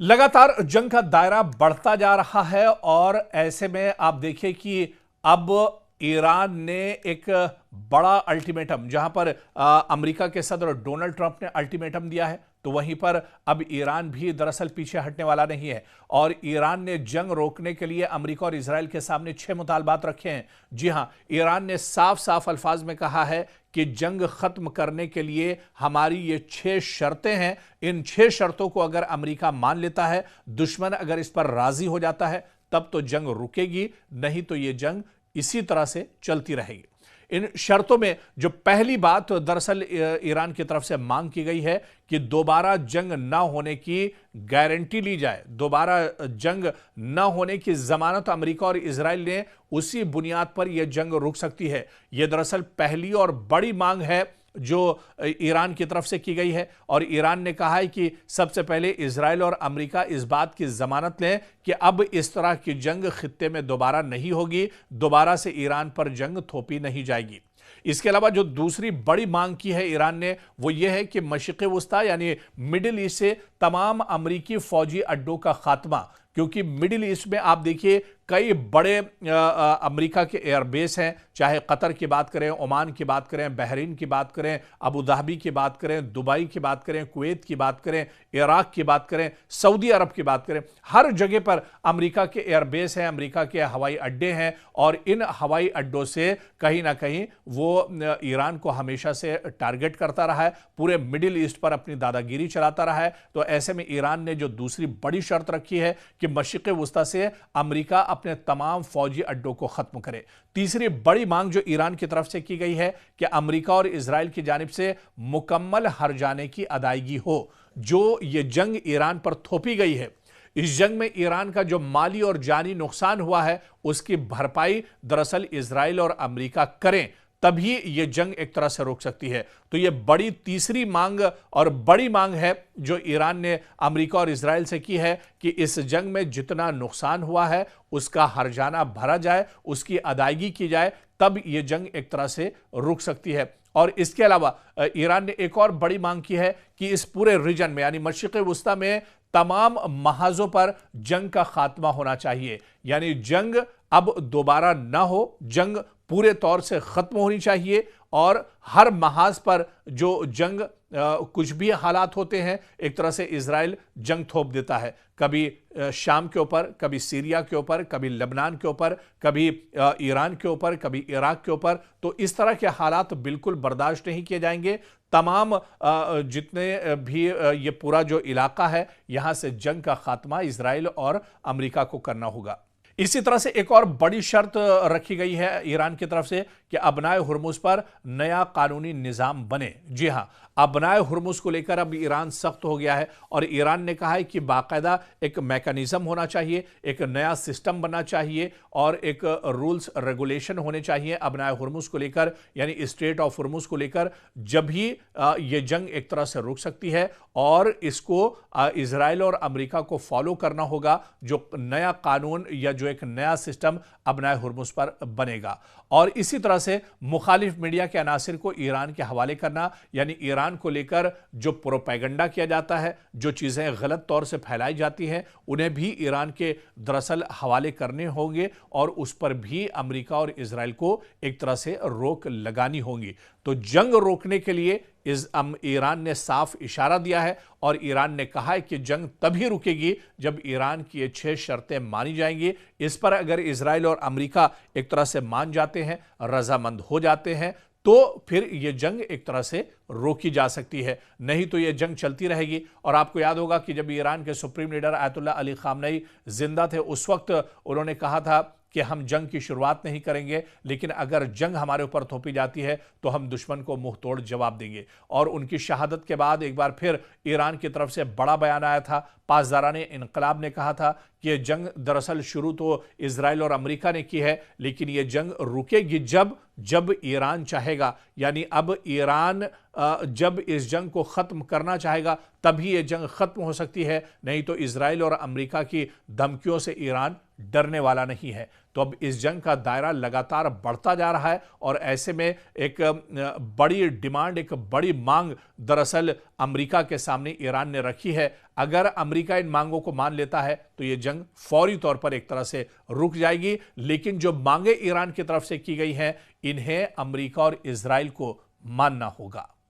लगातार जंग का दायरा बढ़ता जा रहा है और ऐसे में आप देखिए कि अब ईरान ने एक बड़ा अल्टीमेटम, जहां पर अमेरिका के सदर डोनाल्ड ट्रंप ने अल्टीमेटम दिया है, तो वहीं पर अब ईरान भी दरअसल पीछे हटने वाला नहीं है और ईरान ने जंग रोकने के लिए अमेरिका और इजराइल के सामने 6 मुतालबात रखे हैं। जी हां, ईरान ने साफ साफ अल्फाज में कहा है कि जंग खत्म करने के लिए हमारी ये 6 शर्तें हैं। इन 6 शर्तों को अगर अमेरिका मान लेता है, दुश्मन अगर इस पर राजी हो जाता है, तब तो जंग रुकेगी, नहीं तो ये जंग इसी तरह से चलती रहेगी। इन शर्तों में जो पहली बात दरअसल ईरान की तरफ से मांग की गई है कि दोबारा जंग न होने की गारंटी ली जाए, दोबारा जंग न होने की जमानत अमेरिका और इजराइल ने उसी बुनियाद पर यह जंग रुक सकती है। यह दरअसल पहली और बड़ी मांग है जो ईरान की तरफ से की गई है और ईरान ने कहा है कि सबसे पहले इजराइल और अमेरिका इस बात की जमानत लें कि अब इस तरह की जंग खित्ते में दोबारा नहीं होगी, दोबारा से ईरान पर जंग थोपी नहीं जाएगी। इसके अलावा जो दूसरी बड़ी मांग की है ईरान ने, वो ये है कि मशरिक़ वुस्ता यानी मिडिल ईस्ट से तमाम अमेरिकी फौजी अड्डों का खात्मा, क्योंकि मिडिल ईस्ट में आप देखिए कई बड़े अमेरिका के एयरबेस हैं, चाहे कतर की बात करें, ओमान की बात करें, बहरीन की बात करें, अबू धाबी की बात करें, दुबई की बात करें, कुवैत की बात करें, इराक की बात करें, सऊदी अरब की बात करें, हर जगह पर अमेरिका के एयरबेस हैं, अमेरिका के हवाई अड्डे हैं और इन हवाई अड्डों से कहीं ना कहीं वो ईरान को हमेशा से टारगेट करता रहा है, पूरे मिडिल ईस्ट पर अपनी दादागिरी चलाता रहा है। तो ऐसे में ईरान ने जो दूसरी बड़ी शर्त रखी है कि मशरिक़ वुस्ता से अमेरिका अपने तमाम फौजी अड्डों को खत्म करे। तीसरी बड़ी मांग जो ईरान की तरफ से की गई है कि अमेरिका और इजराइल की जानिब से मुकम्मल हर्जाने की अदायगी हो। जो ये जंग ईरान पर थोपी गई है, इस जंग में ईरान का जो माली और जानी नुकसान हुआ है, उसकी भरपाई दरअसल इजराइल और अमेरिका करें, तभी यह जंग एक तरह से रोक सकती है। तो यह बड़ी तीसरी मांग और बड़ी मांग है जो ईरान ने अमेरिका और इजराइल से की है कि इस जंग में जितना नुकसान हुआ है उसका हर्जाना भरा जाए, उसकी अदायगी की जाए, तब यह जंग एक तरह से रुक सकती है। और इसके अलावा ईरान ने एक और बड़ी मांग की है कि इस पूरे रीजन में यानी मशरिक़ वुस्ता में तमाम महाजों पर जंग का खात्मा होना चाहिए, यानी जंग अब दोबारा ना हो, जंग पूरे तौर से खत्म होनी चाहिए और हर महाज पर जो जंग कुछ भी हालात होते हैं, एक तरह से इजराइल जंग थोप देता है, कभी शाम के ऊपर, कभी सीरिया के ऊपर, कभी लेबनान के ऊपर, कभी ईरान के ऊपर, कभी इराक के ऊपर। तो इस तरह के हालात बिल्कुल बर्दाश्त नहीं किए जाएंगे। तमाम जितने भी ये पूरा जो इलाका है, यहां से जंग का खात्मा इजराइल और अमेरिका को करना होगा। इसी तरह से एक और बड़ी शर्त रखी गई है ईरान की तरफ से कि अबनाए हुर्मुज पर नया कानूनी निजाम बने। जी हां, अबनाए हुर्मुज को लेकर अब ईरान सख्त हो गया है और ईरान ने कहा है कि बाकायदा एक मैकेनिज्म होना चाहिए, एक नया सिस्टम बनना चाहिए और एक रूल्स रेगुलेशन होने चाहिए अबनाए हुर्मुज को लेकर, यानी स्ट्रेट ऑफ हुर्मुज को लेकर। जब ही ये जंग एक तरह से रुक सकती है और इसको इजराइल और अमेरिका को फॉलो करना होगा, जो नया कानून या जो एक नया सिस्टम अबनाए हुर्मुज पर बनेगा। और इसी तरह से मुखालिफ मीडिया के अनासिर को ईरान के हवाले करना, यानी ईरान को लेकर जो प्रोपेगेंडा किया जाता है, जो चीज़ें गलत तौर से फैलाई जाती हैं, उन्हें भी ईरान के दरअसल हवाले करने होंगे और उस पर भी अमेरिका और इजराइल को एक तरह से रोक लगानी होगी। तो जंग रोकने के लिए ईरान ने साफ इशारा दिया है और ईरान ने कहा है कि जंग तभी रुकेगी जब ईरान की ये 6 शर्तें मानी जाएंगी। इस पर अगर इजराइल और अमेरिका एक तरह से मान जाते हैं, रजामंद हो जाते हैं, तो फिर यह जंग एक तरह से रोकी जा सकती है, नहीं तो यह जंग चलती रहेगी। और आपको याद होगा कि जब ईरान के supreme leader Ayatollah Ali Khamenei जिंदा थे, उस वक्त उन्होंने कहा था कि हम जंग की शुरुआत नहीं करेंगे, लेकिन अगर जंग हमारे ऊपर थोपी जाती है तो हम दुश्मन को मुंह तोड़ जवाब देंगे। और उनकी शहादत के बाद एक बार फिर ईरान की तरफ से बड़ा बयान आया था। पासदाराने इनकलाब ने कहा था कि यह जंग दरअसल शुरू तो इजराइल और अमेरिका ने की है, लेकिन यह जंग रुकेगी जब ईरान चाहेगा, यानी अब ईरान जब इस जंग को ख़त्म करना चाहेगा तभी ये जंग ख़त्म हो सकती है, नहीं तो इजराइल और अमेरिका की धमकियों से ईरान डरने वाला नहीं है। तो अब इस जंग का दायरा लगातार बढ़ता जा रहा है और ऐसे में एक बड़ी डिमांड, एक बड़ी मांग दरअसल अमेरिका के सामने ईरान ने रखी है। अगर अमेरिका इन मांगों को मान लेता है तो ये जंग फौरी तौर पर एक तरह से रुक जाएगी, लेकिन जो मांगे ईरान की तरफ से की गई हैं, इन्हें अमेरिका और इजराइल को मानना होगा।